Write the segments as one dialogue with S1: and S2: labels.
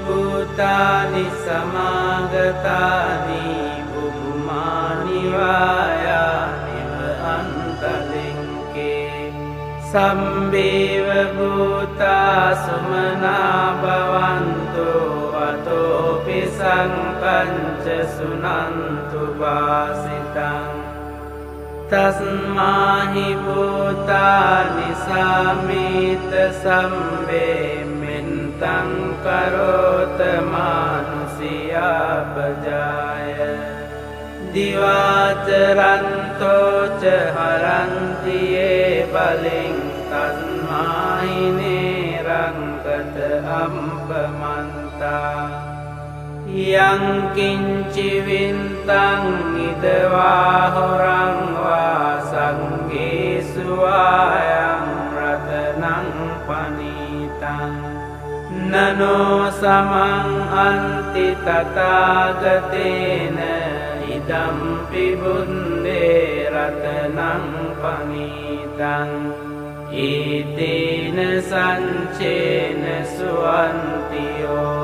S1: භූතානි සමාගතානි බුබුමානි වායානිව අන්තලින්කේ සම්බේව භූතා සුමනා භවන්තෝ අතෝපි සංකංච සුනන්තු වාසිතං තස්මාහි භූතානි සාමීත සම්බේ මෙන්තං කරෝත මානුසියා පජාය දිවාචරන්තෝ ච හරන්තියේ බලෙන් තස්මාහි නේරංකත අම්පමන්තා යං කිංචි වින්තං ඉදවා හොරං වා සංගේසු ආයං රතනං පනීතං නනෝ සමං අන්ති තථාගතේන ඉදම්පි බුන්දේ රතනං පනීතං ඊතේන සංචේන සුවන්තියෝතෝ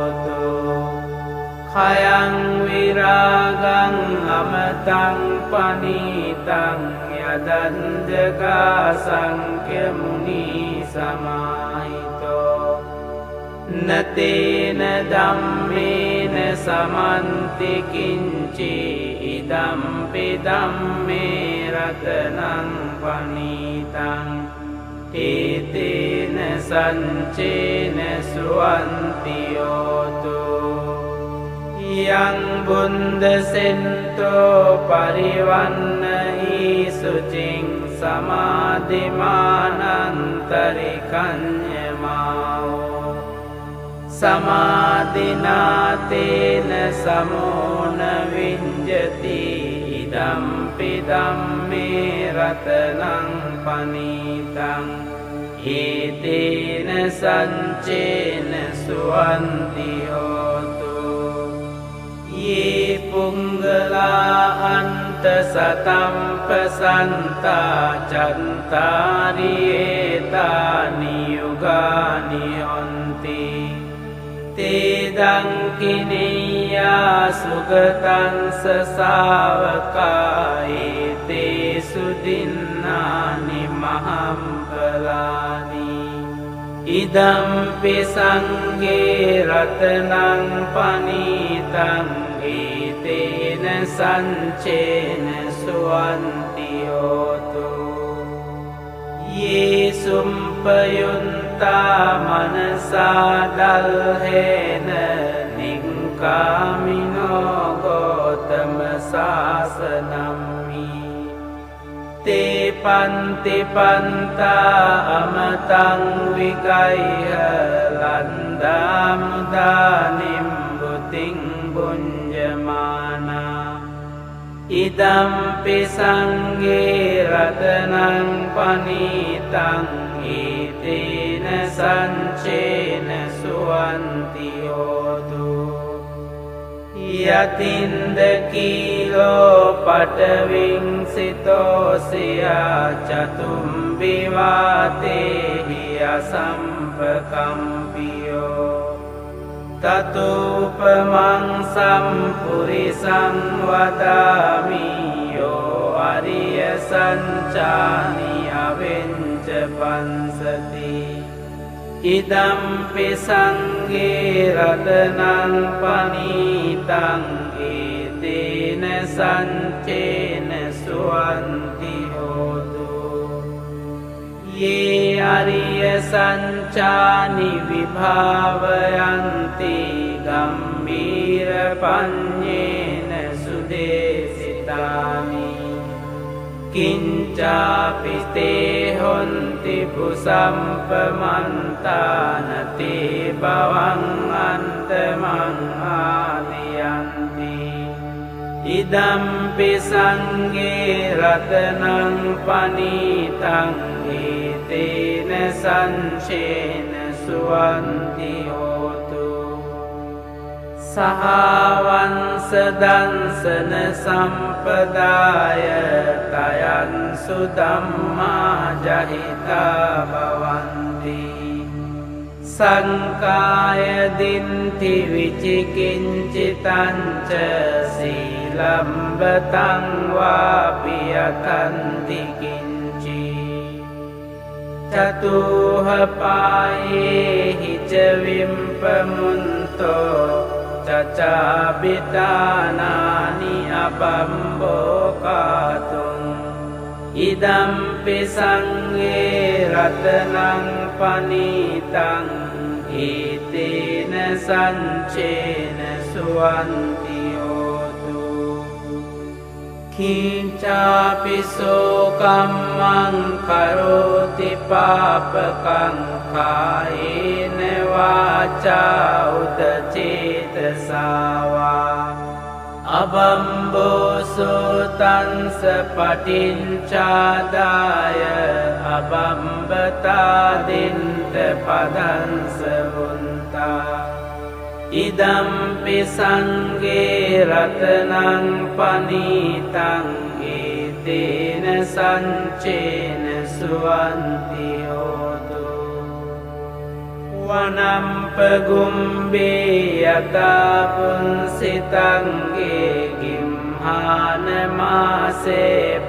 S1: khayang viragang amatang panitang yadanjaga sankhya muni samahito natena dhammena samanti kinci idampi dhamme ratanang panitang etena sancena suwantiyoto yang bunda sento parivanna isucing samadhimanantarikanyamao samadhinatena samona vinjati idampi dhamme ratanang panitang etena sancena suwantiyoto ye punggala anta satampasanta cantari etani yugani onti te dangkiniya sugatan sasavakai te sudinnani mahampalani idampi sanghe ratanang panitang etena sancena suwantiyoto ye sumpayunta manasa dalhena nikkamino gotama sasanammi te panti panta amatang vikaiha landamudanim buting bunjamana idampi sanghe ratanang panitang etena sancena suwantiyoto yatinda kilo pataving sitosiya chatum vivatehi asampakampiyo tatupamang sampurisang vadami yo ariya sanchani avenca pansati idampi sanghe ratanang panitang etena sancena suwantiyoto ye ariya sanchani vibhavayanti gambhira panyena sudesitani kincapi te honti pusampamantana te bhavang antamang aliyanti idampi sanghe ratanang panitang etena sancena suwantiyoto sahavansa dansana sampadaya tayan sudamma jahita bhavanti සංකාය දින්ති විචිකිංචිතංච සීලම්බතං වාපි යතන්ති කිංචි චතුහ පායේහි ච විම්පමුන්තෝ චචාබිතානානි අබම්බෝකාතුං ඉදම්පි සංඝේ රතනං පනීතං ඒතේන සංචේන සුවන්ති හෝතු කිංචාපිසෝ කම්මං කරෝති පාපකං කායේන වාචා උත චේතසාවා අබම්බෝසෝ තංස පටිංචාදාය අබම්බතාදින්ට පදංස වුන්තා ඉදම්පි සංඝේ රතනං පනීතං ඒතේන සංචේන සුවන්ති හෝතු වනම්පගුම්බේ යතා පුන්සිතංගේ ගිම්හානමාසේ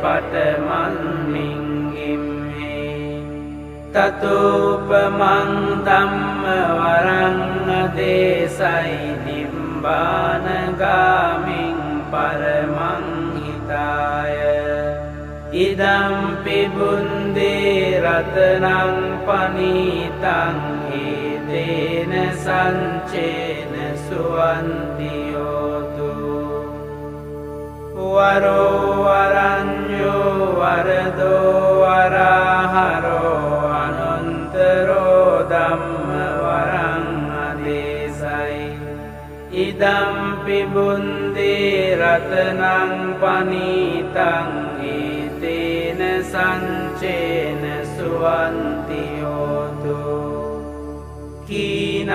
S1: පටමන්මින්ගිම්හේ තතුපමං ධම්ම වරං අදේසයි නිම්බානගාමින් පරමං හිතාය ඉදම්පි බුන්දේ රතනං පනීතං ඒතේන සංචේන සුවන්ති හෝතු වරෝ වරඤ්ඤෝ වරදෝ වරහරෝ අනන්තරෝ ධම්ම වරං අදේසයි ඉදම්පි බුන්දේ රතනං පනීතං ඒතේන සංචේන සුවන්ති හෝතු කීනං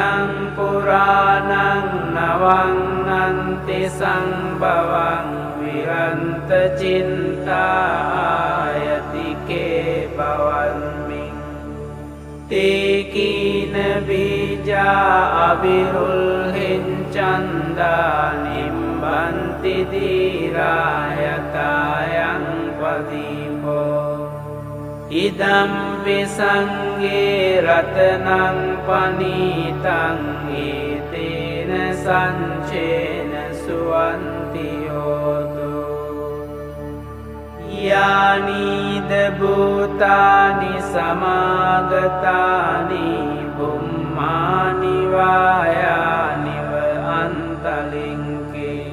S1: පුරාණං නවං අන්ති සංභවං විරන්ත චින්තායතිකේ භවන්මින් තේකීන බීජා අවිරුල්හෙන් චන්දා නිම්බන්ති දීරායතායං පදීපෝ ඉදම්පි සංඝේ රතනං පනීතං ඒතේන සංචේන සුවන්ති හෝතු යානීද භූතානි සමාගතානි බුම්මානි වායානිව අන්තලින්කේ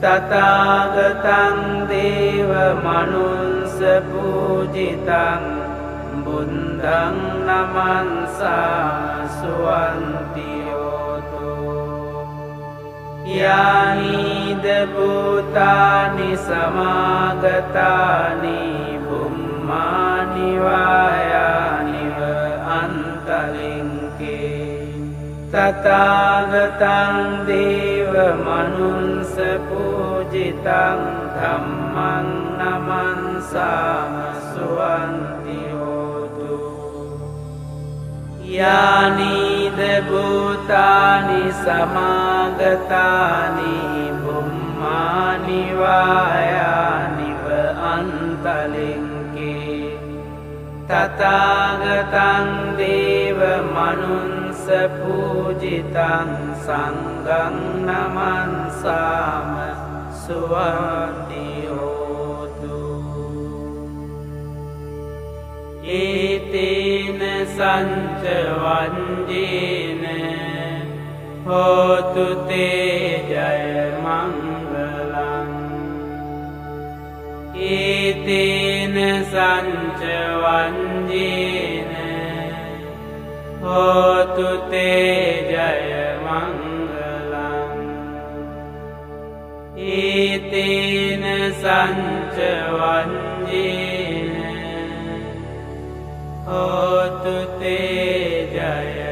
S1: තථාගතං දේව මනුස්ස පූජිතං බුද්ධං නමන්සා සුවන්ති හෝතු යානීද භූතානි සමාගතානි බුම්මානි වායානිව අන්තලින්කේ තථාගතං දේව මනුස්ස පූජිතං ධම්මං නමන්සාම සුවන්ති හෝතු යානීද භූතානි සමාගතානි බුම්මානි වායානිව අන්තලින්කේ තථාගතං දේව මනුස්ස පූජිතං සංඝං නමන්සාම සුවන්ති හෝතු ඒතේන සංච වංජේන හෝතු තේ ජය මංගලං ඒතේන සංච වංජේන හෝතු තේ ජය මංගලං ඒතේන සංච වංජේන හෝතු තේ ජය